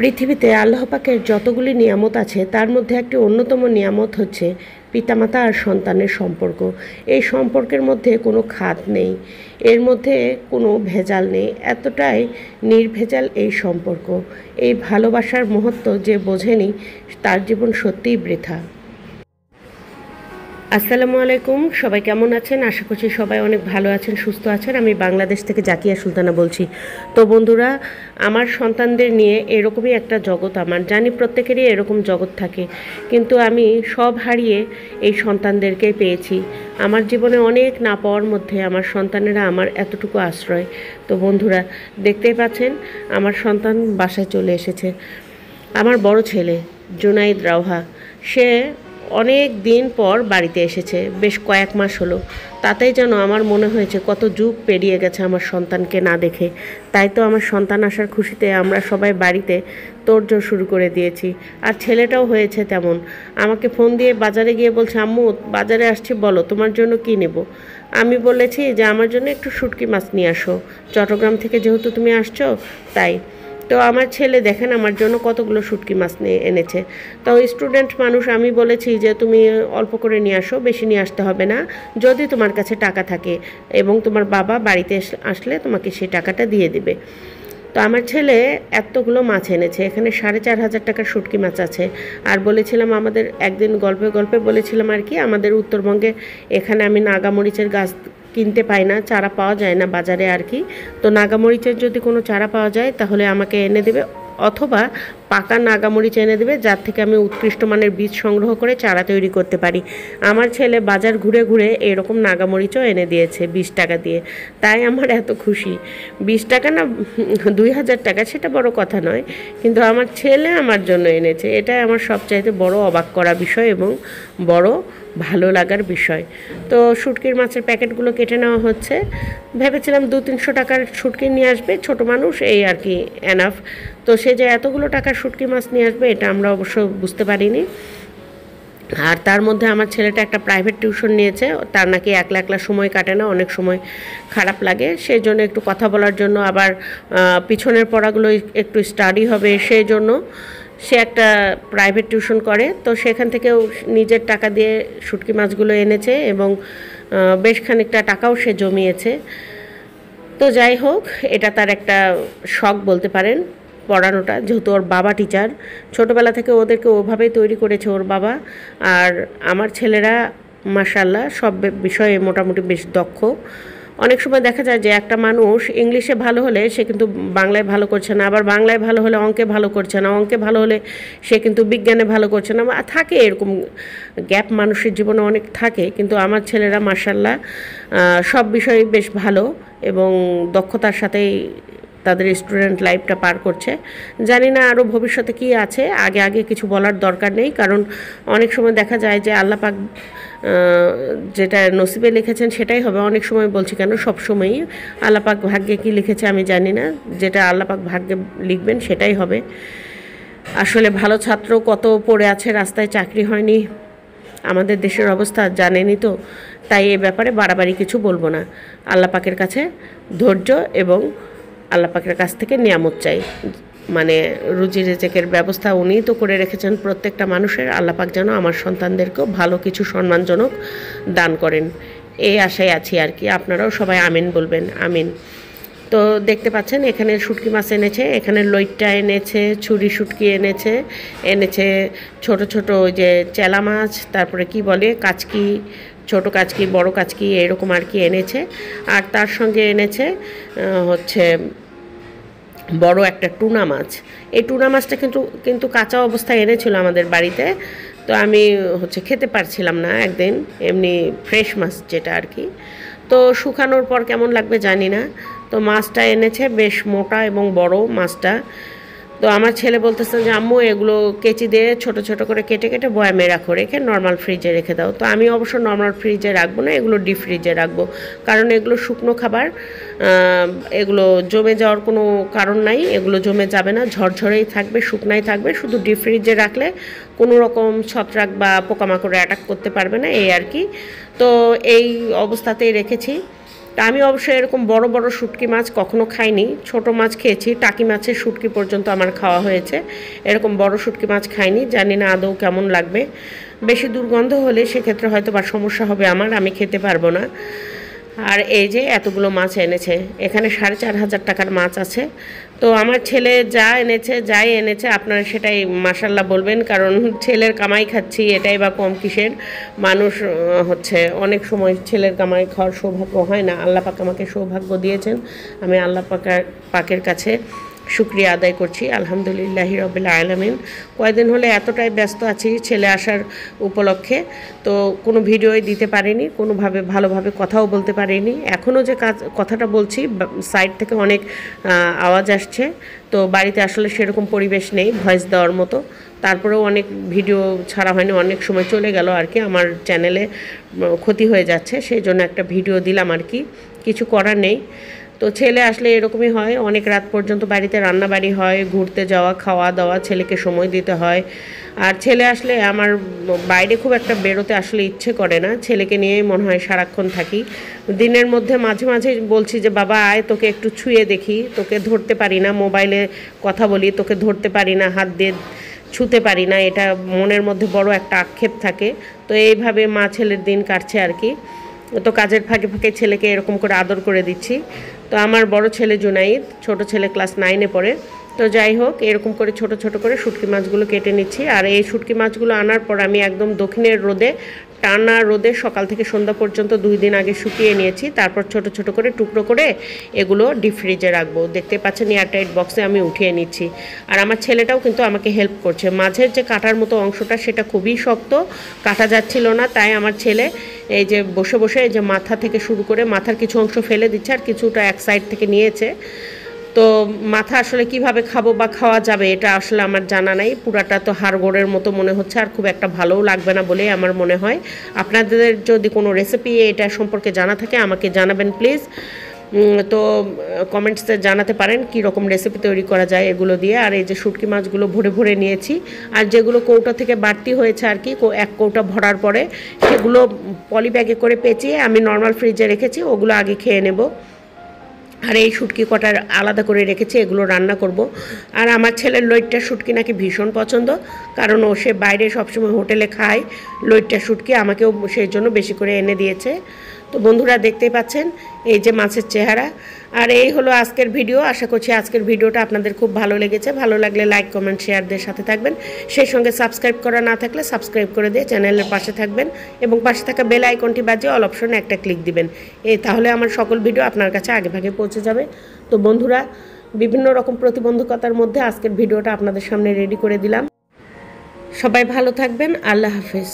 পৃথিবীতে আল্লাহ পাকের যতগুলি নিয়ামত আছে তার মধ্যে একটি অন্যতম নিয়ামত হচ্ছে পিতামাতা আর সন্তানের সম্পর্ক। এই সম্পর্কের মধ্যে কোনো খাত নেই, এর মধ্যে কোনো ভেজাল নেই, এতটাই নির্ভেজাল এই সম্পর্ক। এই ভালোবাসার মহত্ব যে বোঝেনি তার জীবন সত্যিই বৃথা। আসসালামু আলাইকুম, সবাই কেমন আছেন? আশা করছি সবাই অনেক ভালো আছেন, সুস্থ আছেন। আমি বাংলাদেশ থেকে জাকিয়া সুলতানা বলছি। তো বন্ধুরা, আমার সন্তানদের নিয়ে এরকমই একটা জগৎ, আমার জানি প্রত্যেকেরই এরকম জগৎ থাকে, কিন্তু আমি সব হারিয়ে এই সন্তানদেরকে পেয়েছি। আমার জীবনে অনেক না পাওয়ার মধ্যে আমার সন্তানেরা আমার এতটুকু আশ্রয়। তো বন্ধুরা, দেখতেই পাচ্ছেন আমার সন্তান বাসায় চলে এসেছে। আমার বড় ছেলে জুনাইদ রাওহা, সে অনেক দিন পর বাড়িতে এসেছে, বেশ কয়েক মাস হলো। তাতেই যেন আমার মনে হয়েছে কত যুগ পেরিয়ে গেছে আমার সন্তানকে না দেখে। তাই তো আমার সন্তান আসার খুশিতে আমরা সবাই বাড়িতে তোড়জোড় শুরু করে দিয়েছি। আর ছেলেটাও হয়েছে তেমন, আমাকে ফোন দিয়ে বাজারে গিয়ে বলছে, আম্মু বাজারে আসছি, বলো তোমার জন্য কি নেব। আমি বলেছি যে আমার জন্য একটু শুটকি মাছ নিয়ে আসো, চট্টগ্রাম থেকে যেহেতু তুমি আসছো তাই। তো আমার ছেলে দেখেন আমার জন্য কতগুলো শুটকি মাছ নিয়ে এনেছে। তো স্টুডেন্ট মানুষ, আমি বলেছি যে তুমি অল্প করে নিয়ে আসো, বেশি নিয়ে আসতে হবে না, যদি তোমার কাছে টাকা থাকে এবং তোমার বাবা বাড়িতে আসলে তোমাকে সেই টাকাটা দিয়ে দিবে। তো আমার ছেলে এতগুলো মাছ এনেছে, এখানে 4,500 টাকার শুটকি মাছ আছে। আর বলেছিলাম, আমাদের একদিন গল্পে গল্পে বলেছিলাম আর কি, আমাদের উত্তরবঙ্গে এখানে আমি নাগামরিচের গাছ কিনতে পাই না, চারা পাওয়া যায় না বাজারে আর কি। তো নাগামরিচের যদি কোনো চারা পাওয়া যায় তাহলে আমাকে এনে দেবে, অথবা পাকা নাগামরিচ এনে দেবে, যার থেকে আমি উৎকৃষ্ট মানের বীজ সংগ্রহ করে চারা তৈরি করতে পারি। আমার ছেলে বাজার ঘুরে ঘুরে এরকম নাগামরিচও এনে দিয়েছে 20 টাকা দিয়ে। তাই আমার এত খুশি। 20 টাকা না 2,000 টাকা, সেটা বড় কথা নয়, কিন্তু আমার ছেলে আমার জন্য এনেছে, এটাই আমার সবচাইতে বড় অবাক করা বিষয় এবং বড় ভালো লাগার বিষয়। তো শুটকির মাছের প্যাকেটগুলো কেটে নেওয়া হচ্ছে। ভেবেছিলাম 200-300 টাকার শুটকি নিয়ে আসবে, ছোট মানুষ এই আর কি, এনাফ। তো সে যে এতগুলো টাকার শুটকি মাছ নিয়ে আসবে এটা আমরা অবশ্য বুঝতে পারিনি। আর তার মধ্যে আমার ছেলেটা একটা প্রাইভেট টিউশন নিয়েছে, তার নাকি একলা একলা সময় কাটে না, অনেক সময় খারাপ লাগে, সেই জন্য একটু কথা বলার জন্য, আবার পিছনের পড়াগুলো একটু স্টাডি হবে সেই জন্য সে একটা প্রাইভেট টিউশন করে। তো সেখান থেকেও নিজের টাকা দিয়ে শুটকি মাছগুলো এনেছে এবং বেশ খানিকটা টাকাও সে জমিয়েছে। তো যাই হোক, এটা তার একটা শখ বলতে পারেন, পড়ানোটা, যেহেতু ওর বাবা টিচার, ছোটোবেলা থেকে ওদেরকে ওভাবেই তৈরি করেছে ওর বাবা। আর আমার ছেলেরা মাশাআল্লাহ সব বিষয়ে মোটামুটি বেশ দক্ষ। অনেক সময় দেখা যায় যে একটা মানুষ ইংলিশে ভালো হলে সে কিন্তু বাংলায় ভালো করছে না, আবার বাংলায় ভালো হলে অঙ্কে ভালো করছে না, অঙ্কে ভালো হলে সে কিন্তু বিজ্ঞানে ভালো করছে না, থাকে এরকম গ্যাপ মানুষের জীবনে অনেক থাকে। কিন্তু আমার ছেলেরা মাশাআল্লাহ সব বিষয়ে বেশ ভালো এবং দক্ষতার সাথেই তাদের স্টুডেন্ট লাইফটা পার করছে। জানি না আরও ভবিষ্যতে কি আছে, আগে আগে কিছু বলার দরকার নেই, কারণ অনেক সময় দেখা যায় যে আল্লাহ পাক যেটা নসিবে লিখেছেন সেটাই হবে। অনেক সময় বলছি কেন, সব সময়ই আল্লাহ পাক ভাগ্যে কি লিখেছে আমি জানি না, যেটা আল্লাহ পাক ভাগ্যে লিখবেন সেটাই হবে। আসলে ভালো ছাত্র কত পড়ে আছে রাস্তায়, চাকরি হয়নি, আমাদের দেশের অবস্থা জানেনই তো। তাই এ ব্যাপারে বাড়াবাড়ি কিছু বলবো না। আল্লাহ পাকের কাছে ধৈর্য এবং আল্লাহ পাকের কাছ থেকে নিয়ামত চাই, মানে রুজি রেজেকের ব্যবস্থা উনিই তো করে রেখেছেন প্রত্যেকটা মানুষের। আল্লাহ পাক যেন আমার সন্তানদেরকেও ভালো কিছু সম্মানজনক দান করেন, এই আশায় আছি আর কি। আপনারাও সবাই আমিন বলবেন, আমিন। তো দেখতে পাচ্ছেন এখানে শুটকি মাছ এনেছে, এখানে লইট্টা এনেছে, ছুরি শুটকি এনেছে, এনেছে ছোট ছোট ওই যে চেলা মাছ, তারপরে কি বলে কাচকি, ছোট কাচকি, বড় কাচকি, এরকম আর কি এনেছে। আর তার সঙ্গে এনেছে হচ্ছে বড় একটা টুনা মাছ। এই টুনা মাছটা কিন্তু কাঁচা অবস্থায় এনেছিল আমাদের বাড়িতে, তো আমি খেতে পারছিলাম না একদিন, এমনি ফ্রেশ মাছ যেটা আর কি। তো শুকানোর পর কেমন লাগবে জানি না। তো মাছটা এনেছে বেশ মোটা এবং বড় মাছটা। তো আমার ছেলে বলতেছে যে আম্মু এগুলো কেচি দিয়ে ছোট ছোট করে কেটে কেটে বয়ামে রাখো, রেখে নর্মাল ফ্রিজে রেখে দাও। তো আমি অবশ্য নর্মাল ফ্রিজে রাখবো না, এগুলো ডিপ ফ্রিজে রাখবো, কারণ এগুলো শুকনো খাবার, এগুলো জমে যাওয়ার কোনো কারণ নাই, এগুলো জমে যাবে না, ঝরঝরেই থাকবে, শুকনাই থাকবে। শুধু ডিপ ফ্রিজে রাখলে কোনো রকম ছত্রাক বা পোকামাকড়ে অ্যাটাক করতে পারবে না, এই আর কি। তো এই অবস্থাতেই রেখেছি। তা আমি অবশ্যই এরকম বড় বড় শুটকি মাছ কখনো খাইনি, ছোট মাছ খেয়েছি, টাকি মাছের শুটকি পর্যন্ত আমার খাওয়া হয়েছে, এরকম বড় শুটকি মাছ খাইনি, জানি না আদৌ কেমন লাগবে। বেশি দুর্গন্ধ হলে সেক্ষেত্রে হয়তো বা সমস্যা হবে আমার, আমি খেতে পারবো না। আর এই যে এতগুলো মাছ এনেছে, এখানে 4,500 টাকার মাছ আছে। তো আমার ছেলে যাই এনেছে আপনারা সেটাই মাশাল্লাহ বলবেন, কারণ ছেলের কামাই খাচ্ছি, এটাই বা কম কিসের। মানুষ হচ্ছে অনেক সময় ছেলের কামাই খাওয়ার সৌভাগ্য হয় না, আল্লাহ পাক আমাকে সৌভাগ্য দিয়েছেন, আমি আল্লাহ পাকের কাছে শুকরিয়া আদায় করছি, আলহামদুলিল্লাহি রবিল আলামিন। কয়েকদিন হলে এতটাই ব্যস্ত আছি ছেলে আসার উপলক্ষে, তো কোনো ভিডিওই দিতে পারিনি, কোনোভাবে ভালোভাবে কথাও বলতে পারিনি। এখনও যে কথাটা বলছি সাইড থেকে অনেক আওয়াজ আসছে, তো বাড়িতে আসলে সেরকম পরিবেশ নেই ভয়েস দেওয়ার মতো। তারপরেও অনেক ভিডিও ছাড়া হয়নি, অনেক সময় চলে গেল আর কি, আমার চ্যানেলে ক্ষতি হয়ে যাচ্ছে, সেই জন্য একটা ভিডিও দিলাম আর কি, কিছু করার নেই। তো ছেলে আসলে এরকমই হয়, অনেক রাত পর্যন্ত বাড়িতে রান্নাবাড়ি হয়, ঘুরতে যাওয়া, খাওয়া দাওয়া, ছেলেকে সময় দিতে হয়। আর ছেলে আসলে আমার বাইরে খুব একটা বেরোতে আসলে ইচ্ছে করে না, ছেলেকে নিয়েই মনে হয় সারাক্ষণ থাকি। দিনের মধ্যে মাঝে মাঝে বলছি যে বাবা আয় তোকে একটু ছুঁয়ে দেখি, তোকে ধরতে পারি না, মোবাইলে কথা বলি তোকে ধরতে পারি না, হাত দিয়ে ছুঁতে পারি না, এটা মনের মধ্যে বড় একটা আক্ষেপ থাকে। তো এইভাবে মা ছেলের দিন কাটছে আর কি। তো কাজের ফাঁকে ফাঁকে ছেলেকে এরকম করে আদর করে দিচ্ছি। তো আমার বড় ছেলে জুনাইদ, ছোট ছেলে ক্লাস 9-এ পড়ে। তো যাই হোক, এরকম করে ছোট ছোট করে শুটকি মাছগুলো কেটে নিচ্ছি। আর এই শুটকি মাছগুলো আনার পর আমি একদম দক্ষিণের রোদে, টানা রোদে সকাল থেকে সন্ধ্যা পর্যন্ত 2 দিন আগে শুকিয়ে নিয়েছি। তারপর ছোট ছোট করে টুকরো করে এগুলো ডিপ ফ্রিজে রাখবো। দেখতে পাচ্ছেন এয়ারটাইট বক্সে আমি উঠিয়ে নিচ্ছি। আর আমার ছেলেটাও কিন্তু আমাকে হেল্প করছে। মাঝের যে কাটার মতো অংশটা সেটা খুবই শক্ত, কাটা যাচ্ছিল না, তাই আমার ছেলে এই যে বসে বসে এই যে মাথা থেকে শুরু করে মাথার কিছু অংশ ফেলে দিচ্ছে আর কিছুটা এক সাইড থেকে নিয়েছে। তো মাথা আসলে কিভাবে খাবো বা খাওয়া যাবে এটা আসলে আমার জানা নাই, পুরাটা তো হাড়গোড়ের মতো মনে হচ্ছে, আর খুব একটা ভালোও লাগবে না বলেই আমার মনে হয়। আপনাদের যদি কোনো রেসিপি এটা সম্পর্কে জানা থাকে আমাকে জানাবেন প্লিজ। তো কমেন্টসে জানাতে পারেন কী রকম রেসিপি তৈরি করা যায় এগুলো দিয়ে। আর এই যে শুটকি মাছগুলো ভরে ভরে নিয়েছি, আর যেগুলো কৌটা থেকে বাড়তি হয়েছে আর কি, এক কৌটা ভরার পরে সেগুলো পলি ব্যাগে করে পেঁচিয়ে আমি নর্মাল ফ্রিজে রেখেছি, ওগুলো আগে খেয়ে নেব। আর এই শুটকি কটার আলাদা করে রেখেছি, এগুলো রান্না করব। আর আমার ছেলের লইট্টা শুটকি নাকি ভীষণ পছন্দ, কারণ ও সে বাইরে সবসময় হোটেলে খায় লইট্টা শুটকি, আমাকেও সেই জন্য বেশি করে এনে দিয়েছে। তো বন্ধুরা দেখতেই পাচ্ছেন এই যে মাছের চেহারা। আর এই হলো আজকের ভিডিও। আশা করছি আজকের ভিডিওটা আপনাদের খুব ভালো লেগেছে। ভালো লাগলে লাইক কমেন্ট শেয়ার দিয়ে সাথে থাকবেন, সেই সঙ্গে সাবস্ক্রাইব করা না থাকলে সাবস্ক্রাইব করে দিয়ে চ্যানেলের পাশে থাকবেন এবং পাশে থাকা বেল আইকনটি বাজিয়ে অল অপশনে একটা ক্লিক দিবেন, তাহলে আমার সকল ভিডিও আপনার কাছে আগে ভাগে পৌঁছে যাবে। তো বন্ধুরা, বিভিন্ন রকম প্রতিবন্ধকতার মধ্যে আজকের ভিডিওটা আপনাদের সামনে রেডি করে দিলাম। সবাই ভালো থাকবেন, আল্লাহ হাফেজ।